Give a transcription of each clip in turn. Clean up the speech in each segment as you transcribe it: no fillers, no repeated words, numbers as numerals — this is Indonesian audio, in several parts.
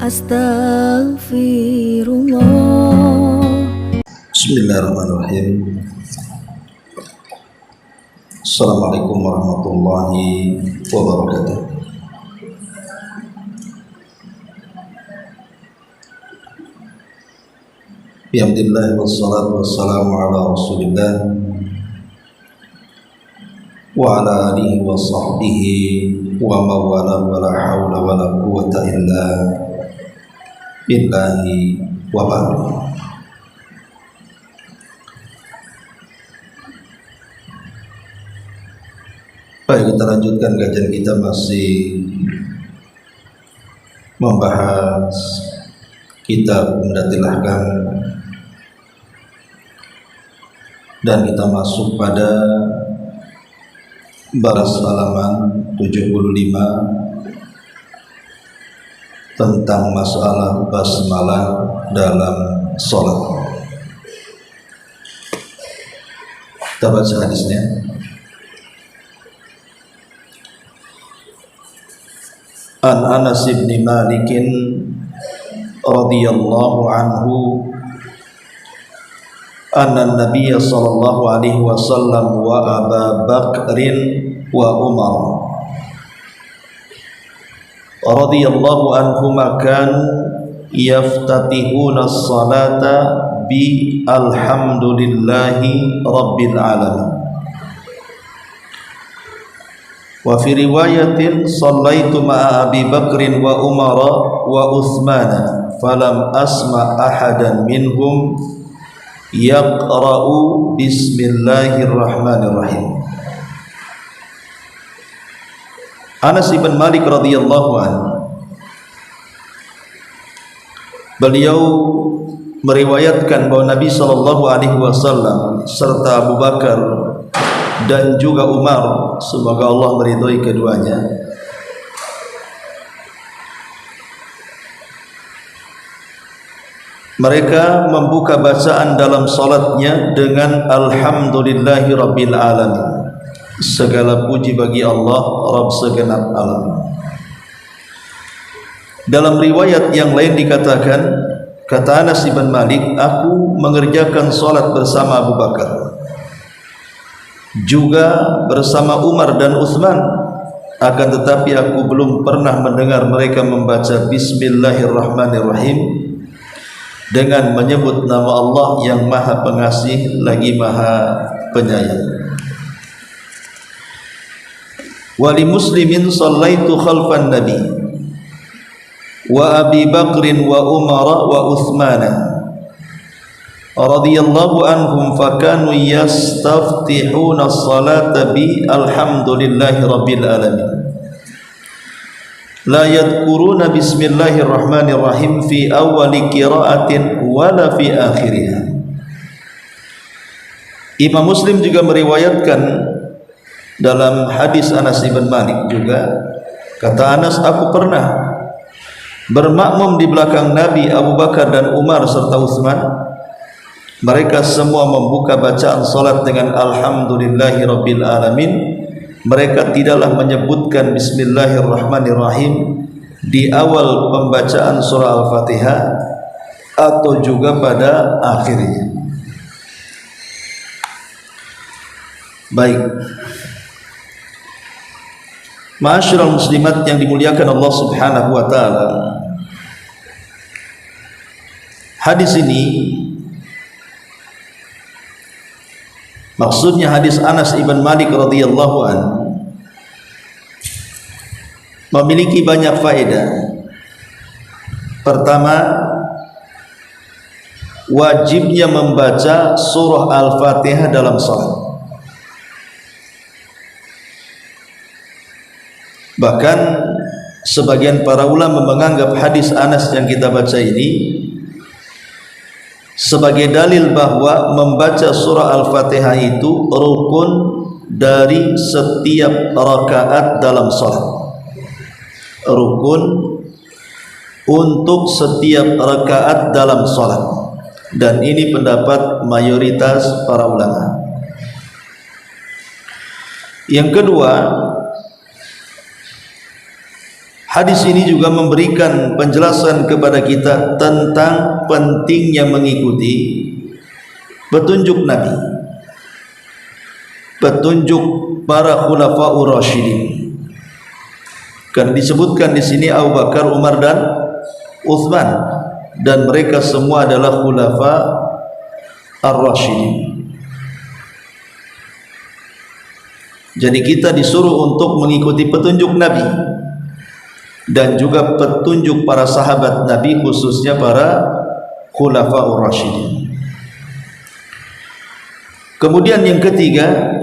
Astaghfirullah. Bismillahirrahmanirrahim. Assalamualaikum warahmatullahi wabarakatuh. Alhamdulillah wassalatu wassalamu ala Rasulillah wa ala alihi wa sahbihi wa mawala wa la hawla wa la quwwata illa billahi wa ba'du. Baik, kita lanjutkan kajian kita, masih membahas kitab Umdatul Ahkam, dan kita masuk pada baris halaman 75 tentang masalah basmalah dalam sholat. Kita baca hadisnya. An Anas bin Malik radhiyallahu anhu anna Nabiy sallallahu alaihi wasallam wa Abu Bakrin wa Umar radhiyallahu anhuma kanu yaftatihuna as-salata bi alhamdulillahi rabbil alamin. Wa fi riwayatin sallaitu ma'a Abi Bakrin wa Umar wa Utsmana falam asma ahadan minhum yaqra'u bismillahirrahmanirrahim. Anas bin Malik radhiyallahu anhu, beliau meriwayatkan bahwa Nabi sallallahu alaihi wasallam serta Abu Bakar dan juga Umar, semoga Allah meridhai keduanya, mereka membuka bacaan dalam salatnya dengan alhamdulillahi rabbil alamin. Segala puji bagi Allah, Rabb segenap alam. Dalam riwayat yang lain dikatakan, kata Anas bin Malik, aku mengerjakan salat bersama Abu Bakar, juga bersama Umar dan Utsman, akan tetapi aku belum pernah mendengar mereka membaca bismillahirrahmanirrahim dengan menyebut nama Allah yang Maha Pengasih lagi Maha Penyayang. Wali Muslimin sallaitu khalfan Nabi wa Abi Bakrin wa Umar wa Utsmana radhiyallahu anhum fakanu yastaftihuna as-salata bi alhamdulillahi rabbil alamin la yadhkuruna bismillahirrahmanirrahim fi awwali qira'atin wala fi akhiriha. Imam Muslim juga meriwayatkan dalam hadis Anas bin Malik juga, kata Anas, aku pernah bermakmum di belakang Nabi, Abu Bakar dan Umar serta Utsman. Mereka semua membuka bacaan salat dengan alhamdulillahi rabbil alamin. Mereka tidaklah menyebutkan bismillahirrahmanirrahim di awal pembacaan surah Al-Fatihah atau juga pada akhirnya. Baik, ma'asyiral muslimat yang dimuliakan Allah Subhanahu wa taala, hadis ini maksudnya hadis Anas ibn Malik radhiyallahu anhu memiliki banyak faedah. Pertama, wajibnya membaca surah Al-Fatihah dalam salat. Bahkan sebagian para ulama menganggap hadis Anas yang kita baca ini sebagai dalil bahwa membaca surah Al-Fatihah itu rukun dari setiap rakaat dalam salat. Rukun untuk setiap rakaat dalam salat, dan ini pendapat mayoritas para ulama. Yang kedua, Hadis ini juga memberikan penjelasan kepada kita tentang pentingnya mengikuti petunjuk Nabi, petunjuk para khulafaur rasyidin. Karena disebutkan di sini Abu Bakar, Umar dan Utsman, dan mereka semua adalah khulafa ar-rasyidin. Jadi kita disuruh untuk mengikuti petunjuk Nabi dan juga petunjuk para sahabat Nabi, khususnya para khulafaur rasyidin. Kemudian yang ketiga,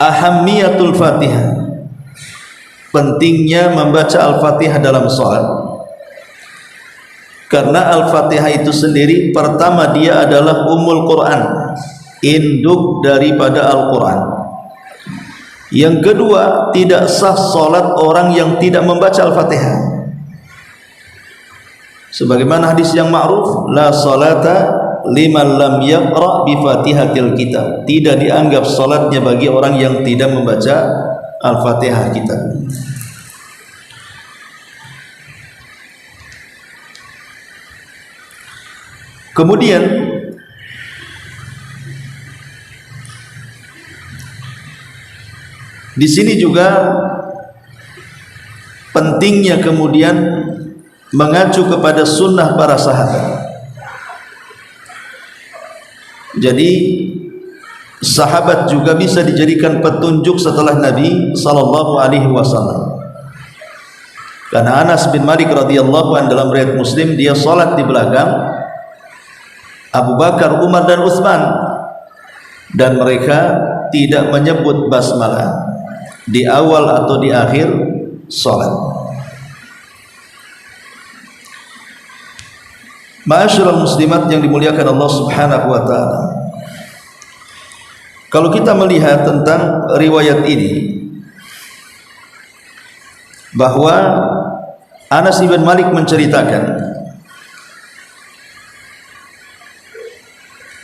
ahammiyatul Fatihah, pentingnya membaca Al-Fatihah dalam salat. Karena Al-Fatihah itu sendiri, pertama dia adalah Ummul Quran, induk daripada Al-Quran. Yang kedua, tidak sah salat orang yang tidak membaca Al-Fatihah. Sebagaimana hadis yang ma'ruf, la salata liman lam yaqra bi Fatihatil Kitab. Tidak dianggap salatnya bagi orang yang tidak membaca Al-Fatihah kitab. Kemudian di sini juga pentingnya kemudian mengacu kepada sunnah para sahabat. Jadi sahabat juga bisa dijadikan petunjuk setelah Nabi sallallahu alaihi wasallam. Karena Anas bin Malik radhiyallahu anhu dalam riwayat Muslim, dia salat di belakang Abu Bakar, Umar dan Utsman, dan mereka tidak menyebut basmalah di awal atau di akhir salat. Ma'asyiral muslimat yang dimuliakan Allah Subhanahu wa taala. Kalau kita melihat tentang riwayat ini, bahwa Anas bin Malik menceritakan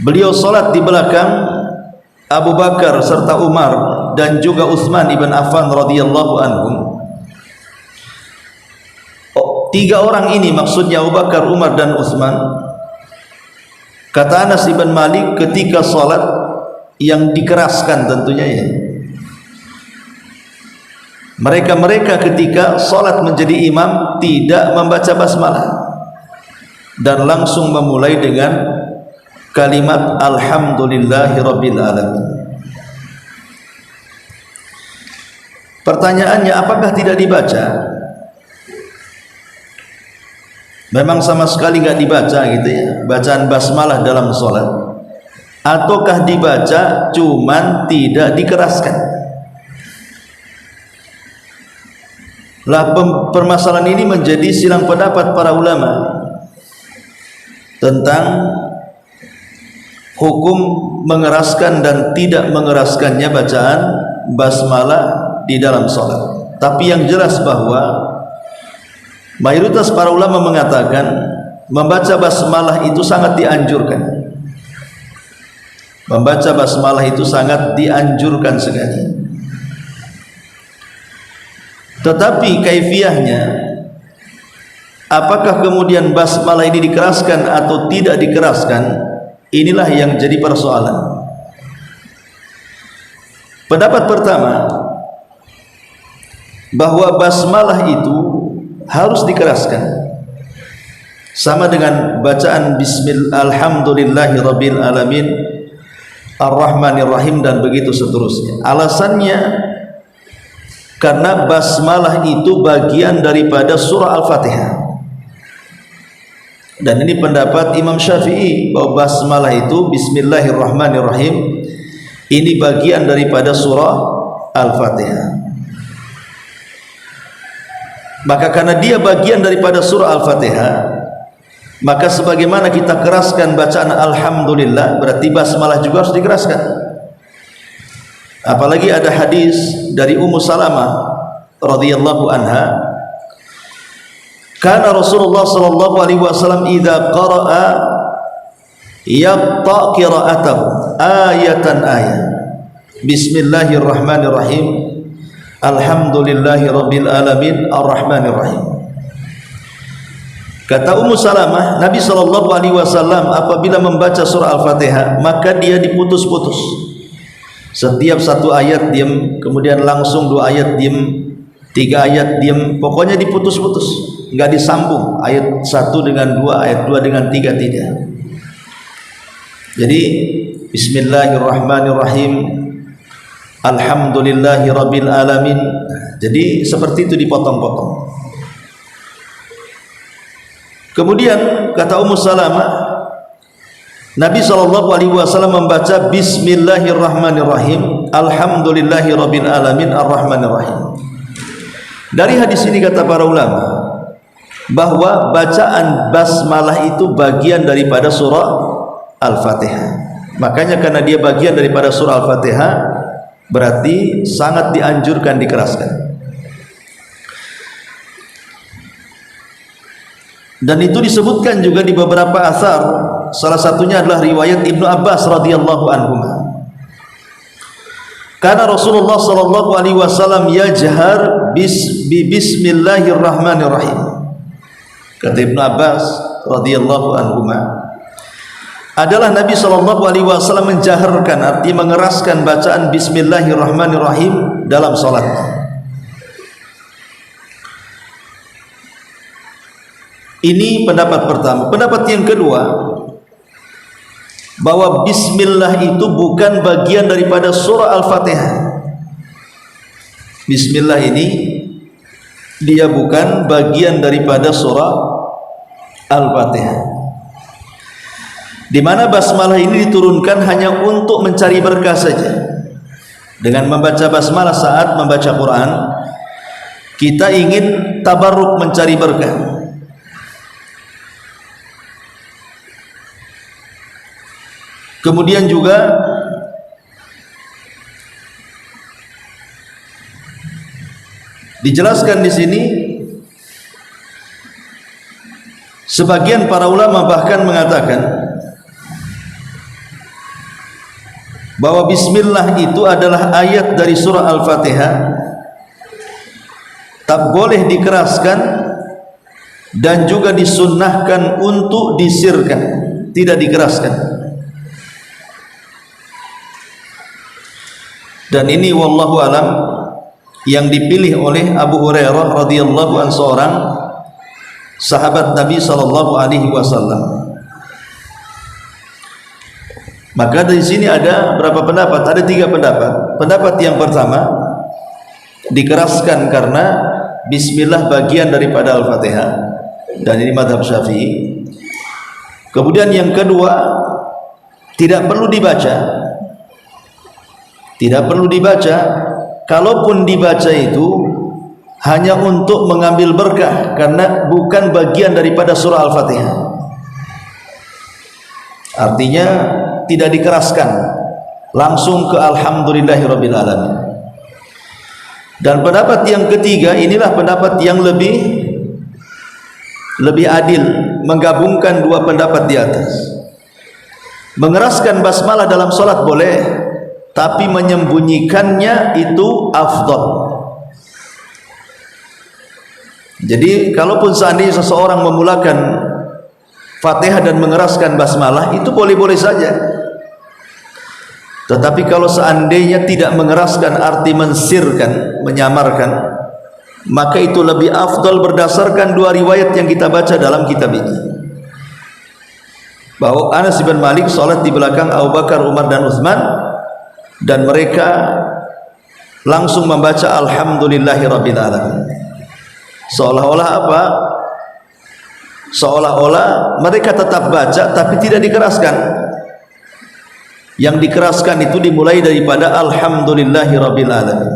beliau salat di belakang Abu Bakar serta Umar dan juga Utsman ibn Affan radhiyallahu anhum. Tiga orang ini maksudnya Abu Bakar, Umar dan Utsman. Kata Anas bin Malik, ketika salat yang dikeraskan tentunya ya, mereka ketika salat menjadi imam tidak membaca basmalah dan langsung memulai dengan kalimat alhamdulillahirabbil alamin. Pertanyaannya, apakah tidak dibaca? Memang sama sekali nggak dibaca gitu ya, bacaan basmalah dalam sholat, ataukah dibaca cuman tidak dikeraskan? Lah permasalahan ini menjadi silang pendapat para ulama tentang hukum mengeraskan dan tidak mengeraskannya bacaan basmalah di dalam sholat. Tapi yang jelas bahwa mayoritas para ulama mengatakan membaca basmalah itu sangat dianjurkan. Membaca basmalah itu sangat dianjurkan sekali. Tetapi kaifiyahnya, apakah kemudian basmalah ini dikeraskan atau tidak dikeraskan, inilah yang jadi persoalan. Pendapat pertama, bahwa basmalah itu harus dikeraskan, sama dengan bacaan Bismillahirrahmanirrahim, Ar-Rahmanir-Rahim dan begitu seterusnya. Alasannya karena basmalah itu bagian daripada surah Al-Fatihah, dan ini pendapat Imam Syafi'i bahwa basmalah itu Bismillahirrahmanirrahim ini bagian daripada surah Al-Fatihah. Maka karena dia bagian daripada surah Al-Fatihah, maka sebagaimana kita keraskan bacaan alhamdulillah, berarti basmalah juga harus dikeraskan. Apalagi ada hadis dari Ummu Salamah radhiyallahu anha, kana Rasulullah sallallahu alaihi wasallam idza qara'a yaqta qira'atahu ayatan ayat Bismillahirrahmanirrahim Alhamdulillahi Rabbil Alamin Ar-Rahmanir Rahim. Kata Ummu Salamah, Nabi SAW apabila membaca surah Al-Fatihah maka dia diputus-putus. Setiap satu ayat diam, kemudian langsung 2 ayat diam, 3 ayat diam, pokoknya diputus-putus, enggak disambung ayat 1 dengan 2, ayat 2 dengan 3, tidak. Jadi Bismillahirrahmanirrahim, Alhamdulillahi Rabbil Alamin. Jadi seperti itu dipotong-potong. Kemudian kata Ummu Salamah, Nabi SAW membaca Bismillahirrahmanirrahim, Alhamdulillahi Rabbil Alamin Ar-Rahmanirrahim. Dari hadis ini kata para ulama bahwa bacaan basmalah itu bagian daripada surah Al-Fatihah. Makanya karena dia bagian daripada surah Al-Fatihah, berarti sangat dianjurkan dikeraskan. Dan itu disebutkan juga di beberapa asar. Salah satunya adalah riwayat Ibnu Abbas radhiyallahu anhu. Karena Rasulullah sallallahu alaihi wasallam yajhar bismillahirrahmanirrahim. Kata Ibnu Abbas radhiyallahu anhu, adalah Nabi sallallahu alaihi wasallam menjaharkan, arti mengeraskan bacaan bismillahirrahmanirrahim dalam salatnya. Ini pendapat pertama. Pendapat yang kedua, bahwa bismillah itu bukan bagian daripada surah Al-Fatihah. Bismillah ini dia bukan bagian daripada surah Al-Fatihah. Di mana basmalah ini diturunkan hanya untuk mencari berkah saja. Dengan membaca basmalah saat membaca Quran, kita ingin tabarruk, mencari berkah. Kemudian juga dijelaskan di sini, sebagian para ulama bahkan mengatakan bahwa bismillah itu adalah ayat dari surah Al-Fatihah, tak boleh dikeraskan dan juga disunnahkan untuk disirkan, tidak dikeraskan. Dan ini wallahu alam yang dipilih oleh Abu Hurairah radhiyallahu anhu, seorang sahabat Nabi sallallahu alaihi wasallam. Maka dari sini ada berapa pendapat? Ada 3 pendapat. Pendapat yang pertama, dikeraskan karena bismillah bagian daripada Al-Fatihah, dan ini mazhab Syafi'i. Kemudian yang kedua, tidak perlu dibaca. Tidak perlu dibaca, kalaupun dibaca itu hanya untuk mengambil berkah, karena bukan bagian daripada surah Al-Fatihah. Artinya tidak dikeraskan, langsung ke Alhamdulillahirabbil alamin. Dan pendapat yang ketiga, inilah pendapat yang lebih adil, menggabungkan 2 pendapat di atas. Mengeraskan basmalah dalam salat boleh, tapi menyembunyikannya itu afdal. Jadi kalaupun seandainya seseorang memulakan Fatihah dan mengeraskan basmalah, itu boleh-boleh saja. Tetapi kalau seandainya tidak mengeraskan, arti mensirkan, menyamarkan, maka itu lebih afdal berdasarkan 2 riwayat yang kita baca dalam kitab ini. Bahwa Anas bin Malik salat di belakang Abu Bakar, Umar dan Utsman, dan mereka langsung membaca Alhamdulillahirabbil alamin. Seolah-olah apa? Seolah-olah mereka tetap baca tapi tidak dikeraskan. Yang dikeraskan itu dimulai daripada Alhamdulillahirabbil alamin.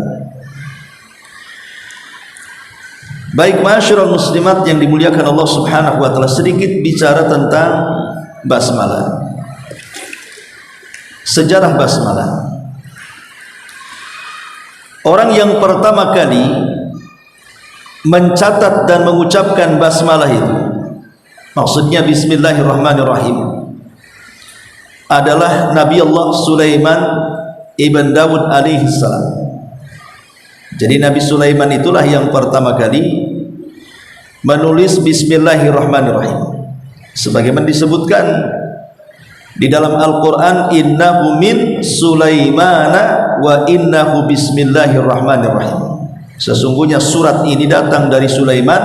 Baik ma'asyiral muslimat yang dimuliakan Allah Subhanahu wa taala, sedikit bicara tentang basmalah. Sejarah basmalah. Orang yang pertama kali mencatat dan mengucapkan basmalah itu, maksudnya bismillahirrahmanirrahim, adalah Nabi Allah Sulaiman ibn Dawud alaihi salam. Jadi Nabi Sulaiman itulah yang pertama kali menulis Bismillahirrahmanirrahim. Sebagaimana disebutkan di dalam Al-Quran, innahu min Sulaimana wa innahu bismillahirrahmanirrahim. Sesungguhnya surat ini datang dari Sulaiman,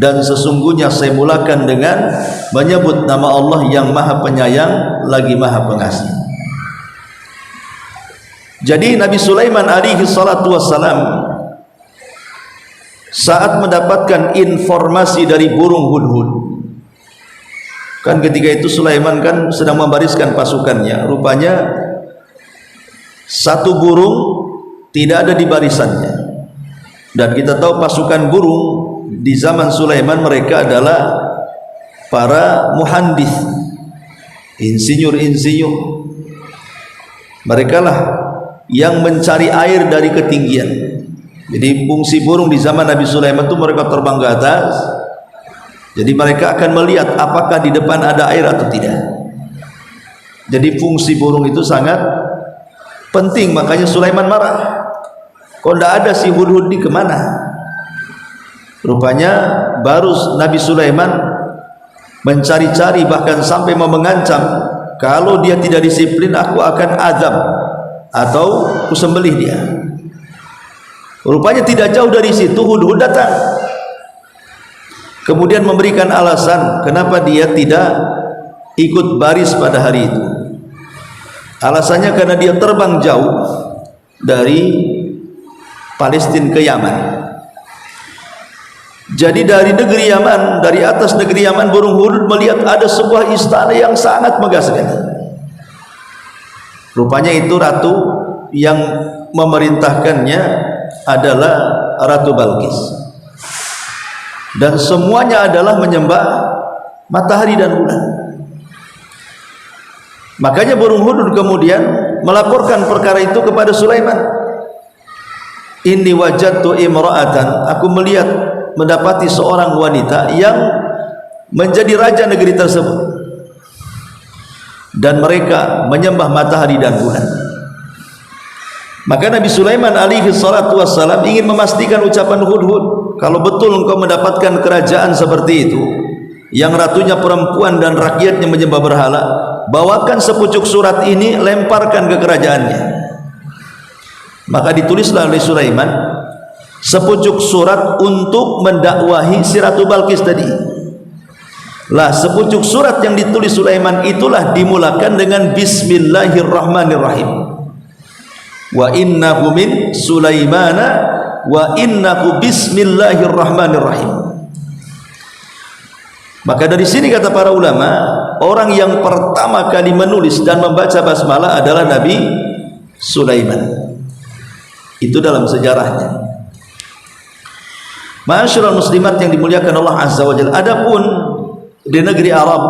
dan sesungguhnya saya mulakan dengan menyebut nama Allah yang Maha Penyayang lagi Maha Pengasih. Jadi Nabi Sulaiman alaihi salatu wassalam saat mendapatkan informasi dari burung hudhud, kan ketika itu Sulaiman kan sedang membariskan pasukannya, rupanya satu burung tidak ada di barisannya. Dan kita tahu pasukan burung di zaman Sulaiman mereka adalah para muhandis, insinyur-insinyur. Mereka lah yang mencari air dari ketinggian. Jadi fungsi burung di zaman Nabi Sulaiman itu mereka terbang ke atas. Jadi mereka akan melihat apakah di depan ada air atau tidak. Jadi fungsi burung itu sangat penting. Makanya Sulaiman marah, kok tidak ada si hudhud di kemana? Rupanya baru Nabi Sulaiman mencari-cari, bahkan sampai mengancam, kalau dia tidak disiplin aku akan azab atau kusembelih dia. Rupanya tidak jauh dari situ hudhud datang, kemudian memberikan alasan kenapa dia tidak ikut baris pada hari itu. Alasannya karena dia terbang jauh dari Palestina ke Yaman. Jadi dari negeri Yaman, dari atas negeri Yaman, burung hudhud melihat ada sebuah istana yang sangat megah sekali. Rupanya itu ratu yang memerintahkannya adalah Ratu Balqis, dan semuanya adalah menyembah matahari dan bulan. Makanya burung hudhud kemudian melaporkan perkara itu kepada Sulaiman. Inni wajadtu imra'atan, aku mendapati seorang wanita yang menjadi raja negeri tersebut, dan mereka menyembah matahari dan bulan. Maka Nabi Sulaiman alaihi salatu wassalam ingin memastikan ucapan hudhud, kalau betul engkau mendapatkan kerajaan seperti itu yang ratunya perempuan dan rakyatnya menyembah berhala, bawakan sepucuk surat ini, lemparkan ke kerajaannya. Maka ditulislah oleh Sulaiman sepucuk surat untuk mendakwahi si Ratu Balqis tadi. Lah sepucuk surat yang ditulis Sulaiman itulah dimulakan dengan Bismillahirrahmanirrahim. Wa innahu min Sulaimana wa innahu bismillahirrahmanirrahim. Maka dari sini kata para ulama, orang yang pertama kali menulis dan membaca basmalah adalah Nabi Sulaiman. Itu dalam sejarahnya. Ma'asyiral muslimat yang dimuliakan Allah Azza wa Jalla. Adapun di negeri Arab,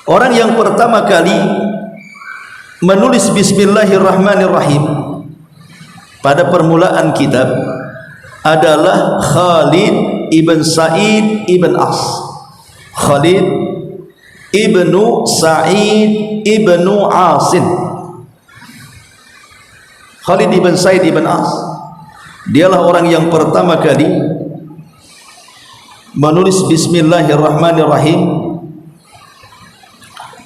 orang yang pertama kali menulis Bismillahirrahmanirrahim pada permulaan kitab adalah Khalid ibn Sa'id ibn As. Khalid ibnu Sa'id ibnu Asin. Khalid ibn Sa'id ibn As, dialah orang yang pertama kali menulis Bismillahirrahmanirrahim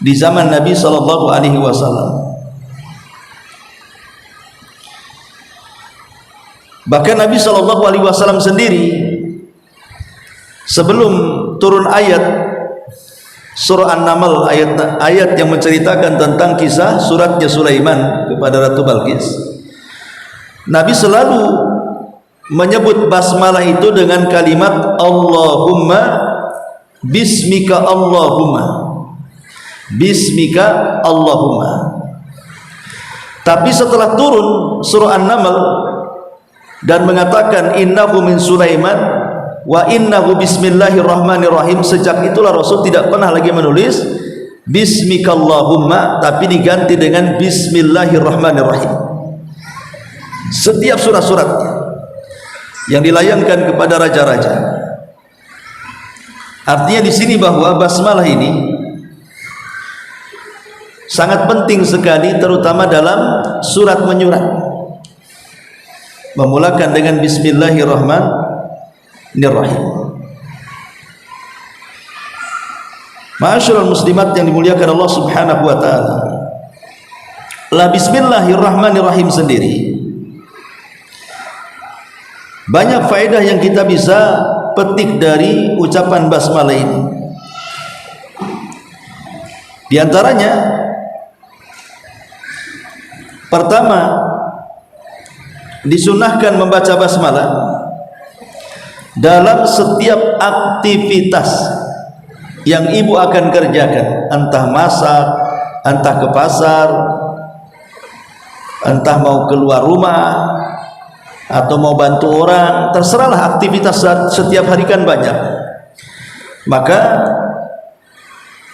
di zaman Nabi sallallahu alaihi wasallam. Bahkan Nabi sallallahu alaihi wasallam sendiri sebelum turun ayat surah An-Naml, ayat yang menceritakan tentang kisah suratnya Sulaiman kepada Ratu Balqis, Nabi selalu menyebut basmalah itu dengan kalimat Allahumma bismika Allahumma, bismika Allahumma. Tapi setelah turun surah An-Naml dan mengatakan innahu min Sulaiman wa innahu bismillahirrahmanirrahim, sejak itulah Rasul tidak pernah lagi menulis bismika Allahumma, tapi diganti dengan bismillahirrahmanirrahim. Setiap surat-suratnya yang dilayangkan kepada raja-raja. Artinya di sini bahwa basmalah ini sangat penting sekali, terutama dalam surat menyurat. memulakan dengan Bismillahirrahmanirrahim. Ma'asyiral muslimat yang dimuliakan Allah Subhanahu wa taala, la Bismillahirrahmanirrahim sendiri banyak faedah yang kita bisa petik dari ucapan basmalah ini. Di antaranya, pertama, disunahkan membaca basmalah dalam setiap aktivitas yang ibu akan kerjakan, entah masak, entah ke pasar, entah mau keluar rumah atau mau bantu orang, terserahlah aktivitas setiap hari kan banyak. Maka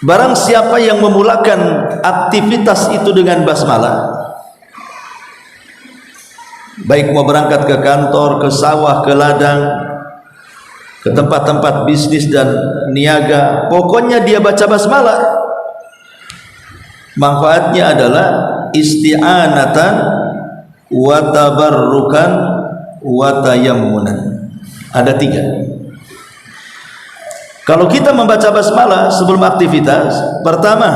barang siapa yang memulakan aktivitas itu dengan basmalah, baik mau berangkat ke kantor, ke sawah, ke ladang, ke tempat-tempat bisnis dan niaga, pokoknya dia baca basmalah, manfaatnya adalah isti'anatan wa tabarrukan wa tayammunan. Ada 3. Kalau kita membaca basmalah sebelum aktivitas, pertama,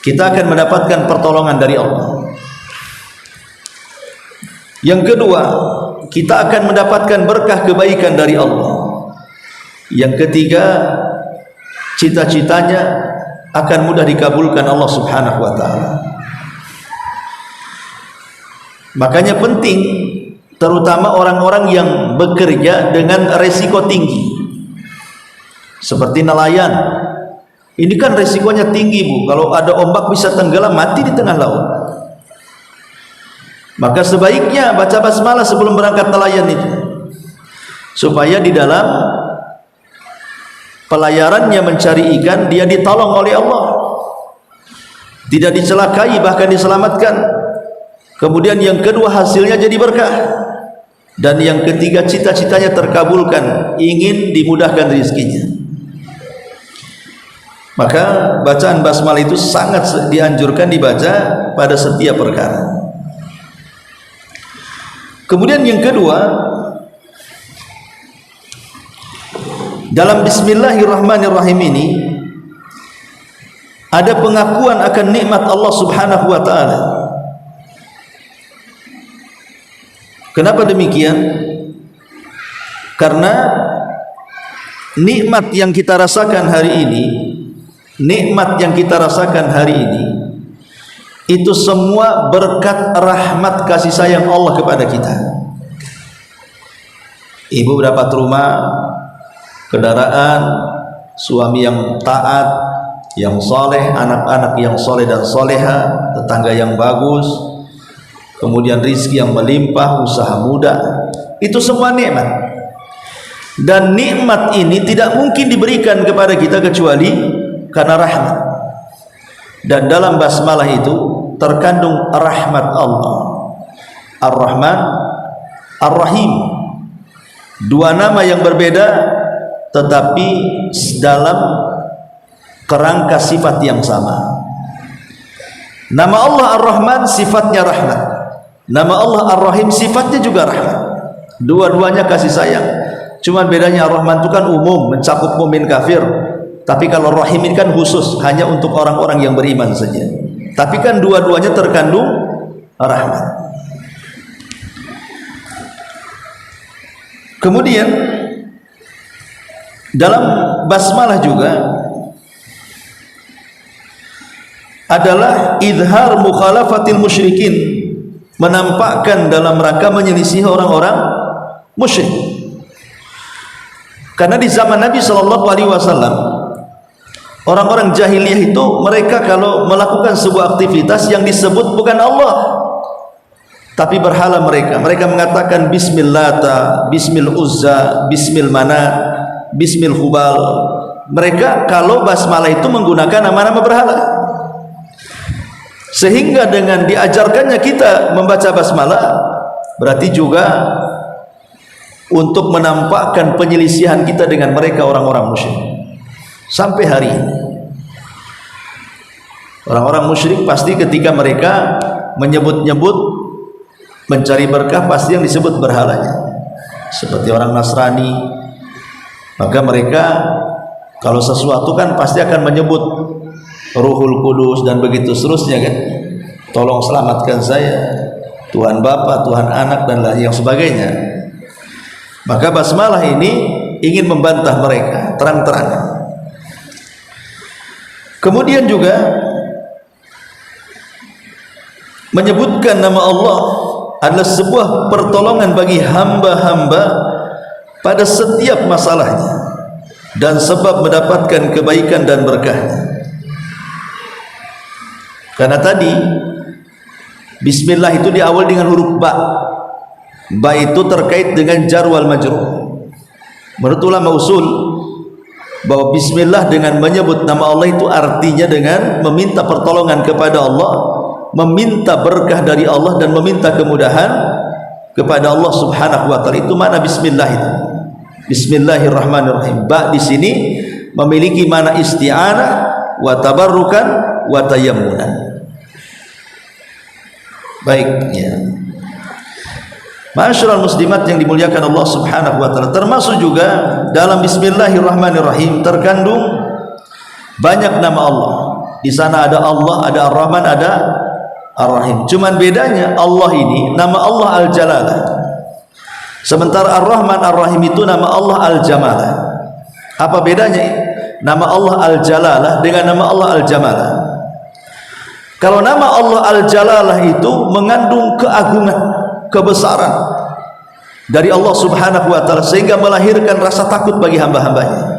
kita akan mendapatkan pertolongan dari Allah. Yang kedua, kita akan mendapatkan berkah kebaikan dari Allah. Yang ketiga, cita-citanya akan mudah dikabulkan Allah Subhanahu wa taala. Makanya penting, terutama orang-orang yang bekerja dengan resiko tinggi, seperti nelayan. Ini kan resikonya tinggi, Bu. Kalau ada ombak bisa tenggelam, mati di tengah laut. Maka sebaiknya baca basmalah sebelum berangkat nelayan itu, supaya di dalam pelayarannya mencari ikan dia ditolong oleh Allah, tidak dicelakai, bahkan diselamatkan. Kemudian yang kedua, hasilnya jadi berkah. Dan yang ketiga, cita-citanya terkabulkan, ingin dimudahkan rezekinya. Maka bacaan basmalah itu sangat dianjurkan dibaca pada setiap perkara. Kemudian yang kedua, dalam Bismillahirrahmanirrahim ini ada pengakuan akan nikmat Allah Subhanahu wa taala. Kenapa demikian? Karena nikmat yang kita rasakan hari ini, nikmat yang kita rasakan hari ini, itu semua berkat rahmat kasih sayang Allah kepada kita. Ibu dapat rumah, kendaraan, suami yang taat, yang soleh, anak-anak yang soleh dan soleha, tetangga yang bagus, kemudian rizki yang melimpah, usaha mudah, itu semua nikmat. Dan nikmat ini tidak mungkin diberikan kepada kita kecuali karena rahmat. Dan dalam basmalah itu terkandung rahmat Allah, Ar-Rahman, Ar-Rahim. Dua nama yang berbeda tetapi dalam kerangka sifat yang sama. Nama Allah Ar-Rahman sifatnya rahmat, nama Allah Ar-Rahim sifatnya juga rahmat. Dua-duanya kasih sayang. Cuma bedanya Ar-Rahman itu kan umum, mencakup mukmin kafir. Tapi kalau Rahim ini kan khusus, hanya untuk orang-orang yang beriman saja. Tapi kan dua-duanya terkandung rahmat. Kemudian dalam basmalah juga adalah izhar mukhalafatil musyrikin, menampakkan dalam rangka menyelisih orang-orang musyrik. Karena di zaman Nabi SAW, orang-orang jahiliyah itu mereka kalau melakukan sebuah aktivitas yang disebut bukan Allah tapi berhala mereka mengatakan Bismillata, Bismil Uzza, Bismil Manat, Bismil Hubal. Mereka kalau basmalah itu menggunakan nama-nama berhala. Sehingga dengan diajarkannya kita membaca basmalah berarti juga untuk menampakkan penyelisihan kita dengan mereka orang-orang musyrik. Sampai hari ini orang-orang musyrik pasti ketika mereka menyebut-nyebut mencari berkah pasti yang disebut berhalanya. Seperti orang Nasrani, maka mereka kalau sesuatu kan pasti akan menyebut Ruhul Kudus dan begitu seterusnya kan. Tolong selamatkan saya, Tuhan Bapa, Tuhan Anak dan lain yang sebagainya. Maka basmalah ini ingin membantah mereka terang-terangan. Kemudian juga menyebutkan nama Allah adalah sebuah pertolongan bagi hamba-hamba pada setiap masalahnya dan sebab mendapatkan kebaikan dan berkahnya. Karena tadi Bismillah itu diawal dengan huruf ba. Ba itu terkait dengan jar wal majrur. Menurut ulama usul bahwa Bismillah dengan menyebut nama Allah itu artinya dengan meminta pertolongan kepada Allah, meminta berkah dari Allah dan meminta kemudahan kepada Allah Subhanahu wa taala. Itu makna Bismillah itu. Bismillahirrahmanirrahim. Ba di sini memiliki makna isti'anah wa tabarrukan wa tayammunan. Baik ya. Ma'asyiral muslimat yang dimuliakan Allah Subhanahu wa taala, termasuk juga dalam Bismillahirrahmanirrahim terkandung banyak nama Allah. Di sana ada Allah, ada Ar-Rahman, ada Ar-Rahim. Cuman bedanya Allah ini nama Allah Al-Jalalah. Sementara Ar-Rahman Ar-Rahim itu nama Allah Al-Jamalah. Apa bedanya nama Allah Al-Jalalah dengan nama Allah Al-Jamalah? Kalau nama Allah Al-Jalalah itu mengandung keagungan, kebesaran dari Allah Subhanahu wa taala sehingga melahirkan rasa takut bagi hamba-hambanya.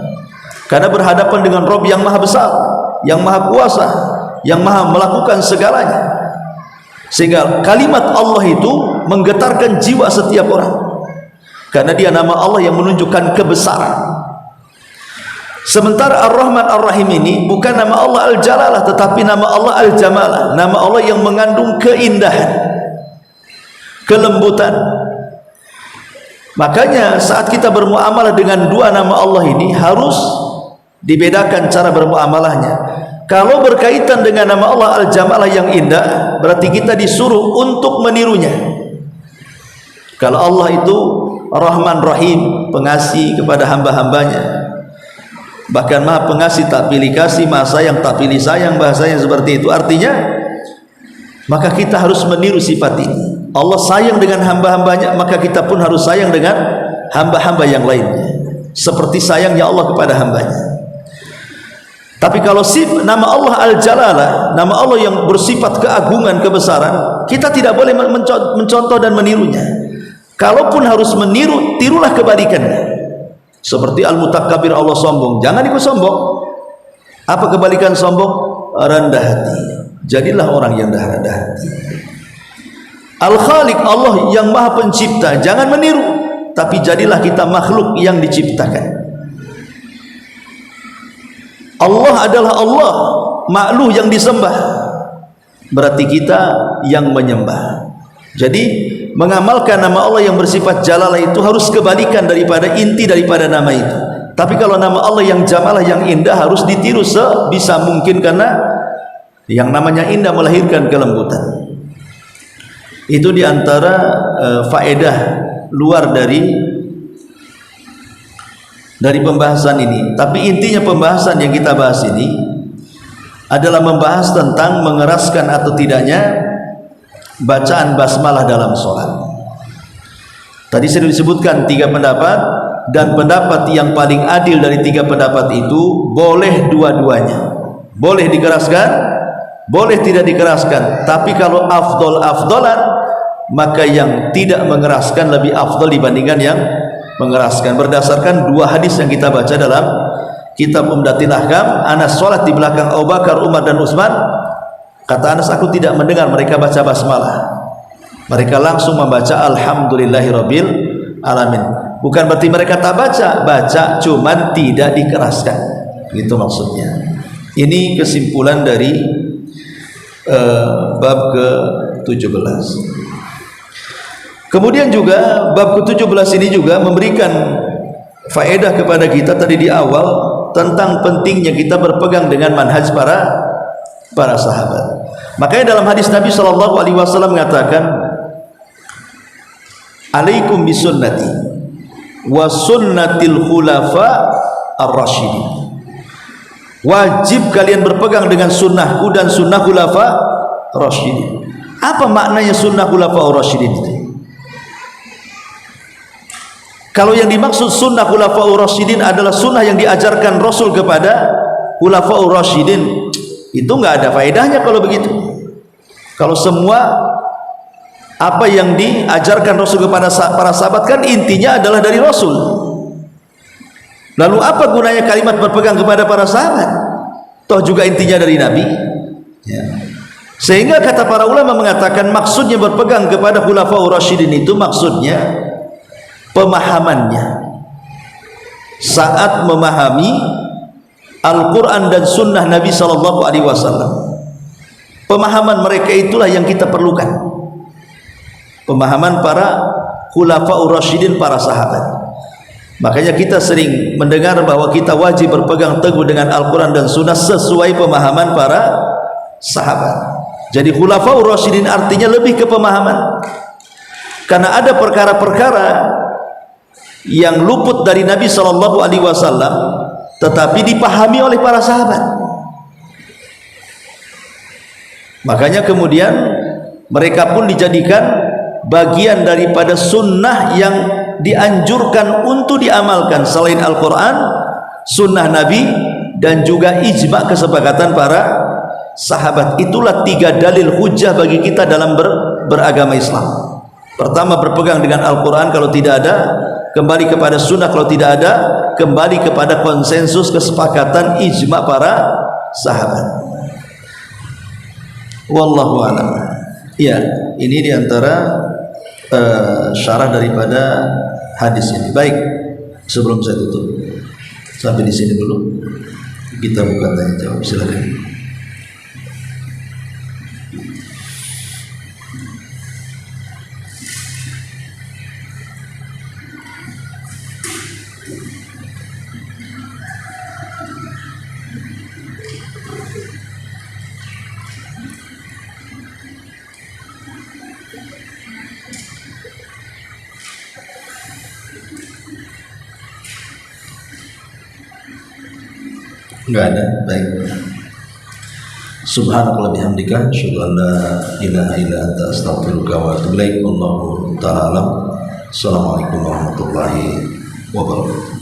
Karena berhadapan dengan Rabb yang maha besar, yang maha kuasa, yang maha melakukan segalanya. Sehingga kalimat Allah itu menggetarkan jiwa setiap orang. Karena dia nama Allah yang menunjukkan kebesaran. Sementara Ar-Rahman Ar-Rahim ini bukan nama Allah Al-Jalalah tetapi nama Allah Al-Jamalah, nama Allah yang mengandung keindahan, kelembutan. Makanya saat kita bermuamalah dengan dua nama Allah ini harus dibedakan cara bermuamalahnya. Kalau berkaitan dengan nama Allah Al-Jamalah yang indah, berarti kita disuruh untuk menirunya. Kalau Allah itu Rahman Rahim, pengasih kepada hamba-hambanya, bahkan maha pengasih tak pilih kasih, maha sayang tak pilih sayang, bahasanya seperti itu. Artinya maka kita harus meniru sifat ini. Allah sayang dengan hamba-hambanya, maka kita pun harus sayang dengan hamba-hamba yang lainnya seperti sayangnya Allah kepada hambanya. Tapi kalau nama Allah Al-Jalalah, nama Allah yang bersifat keagungan, kebesaran, kita tidak boleh mencontoh dan menirunya. Kalaupun harus meniru, tirulah kebalikannya. Seperti Al-Mutakabbir, Allah sombong, jangan ikut sombong. Apa kebalikan sombong? Rendah hati. Jadilah orang yang rendah hati. Al-Khaliq, Allah yang maha pencipta, jangan meniru, tapi jadilah kita makhluk yang diciptakan. Allah adalah Allah, makhluk yang disembah, berarti kita yang menyembah. Jadi mengamalkan nama Allah yang bersifat Jalalah itu harus kebalikan daripada inti daripada nama itu. Tapi kalau nama Allah yang Jamalah, yang indah, harus ditiru sebisa mungkin karena yang namanya indah melahirkan kelembutan. Itu diantara faedah luar dari pembahasan ini. Tapi intinya pembahasan yang kita bahas ini adalah membahas tentang mengeraskan atau tidaknya bacaan basmalah dalam sholat. Tadi sudah disebutkan 3 pendapat, dan pendapat yang paling adil dari 3 pendapat itu boleh dua-duanya, boleh dikeraskan, boleh tidak dikeraskan. Tapi kalau afdolan, maka yang tidak mengeraskan lebih afdol dibandingkan yang mengeraskan, berdasarkan 2 hadis yang kita baca dalam kitab Umdatil Ahkam. Anas sholat di belakang Abu Bakar, Umar dan Utsman. Kata Anas, aku tidak mendengar mereka baca basmalah. Mereka langsung membaca Alhamdulillahirabbil alamin. Bukan berarti mereka tak baca, cuman tidak dikeraskan. Itu maksudnya. Ini kesimpulan dari bab ke-17. Kemudian juga bab ke-17 ini juga memberikan faedah kepada kita tadi di awal tentang pentingnya kita berpegang dengan manhaj para sahabat. Makanya dalam hadis Nabi SAW mengatakan, alaikum bisunnati wa sunnatil khulafa ar-rasyidin. Wajib kalian berpegang dengan sunnahku dan sunnah khulafa ar-rasyidin. Apa maknanya sunnah khulafa ar-rasyidin itu? Kalau yang dimaksud sunnah khulafa ar-rasyidin adalah sunnah yang diajarkan Rasul kepada khulafa ar-rasyidin, itu enggak ada faedahnya kalau begitu. Kalau semua apa yang diajarkan Rasul kepada para sahabat kan intinya adalah dari Rasul, lalu apa gunanya kalimat berpegang kepada para sahabat? Toh juga intinya dari Nabi, ya. Sehingga kata para ulama mengatakan maksudnya berpegang kepada khulafaur rasyidin itu maksudnya pemahamannya saat memahami Al-Quran dan Sunnah Nabi Sallallahu Alaihi Wasallam. Pemahaman mereka itulah yang kita perlukan. Pemahaman para khulafaur rasyidin, para sahabat. Makanya kita sering mendengar bahwa kita wajib berpegang teguh dengan Al-Quran dan Sunnah sesuai pemahaman para sahabat. Jadi khulafaur rasyidin artinya lebih ke pemahaman, karena ada perkara-perkara yang luput dari Nabi Sallallahu Alaihi Wasallam tetapi dipahami oleh para sahabat. Makanya kemudian mereka pun dijadikan bagian daripada sunnah yang dianjurkan untuk diamalkan selain Al-Quran, sunnah Nabi, dan juga ijma' kesepakatan para sahabat. Itulah 3 dalil hujjah bagi kita dalam beragama Islam. Pertama, berpegang dengan Al-Quran, kalau tidak ada kembali kepada sunnah, kalau tidak ada kembali kepada konsensus kesepakatan ijma' para sahabat. Wallahu a'lam. Ya, ini diantara syarah daripada hadis ini. Baik, sebelum saya tutup, sampai di sini dulu. Kita buka tanya jawab, silakan. Enggak ada. Baik. Subhanakallah bihamdika asyhadu an la ilaha illa anta astaghfiruka wa atubu ilaik. Wallahu ta'ala alam. Assalamualaikum warahmatullahi wabarakatuh.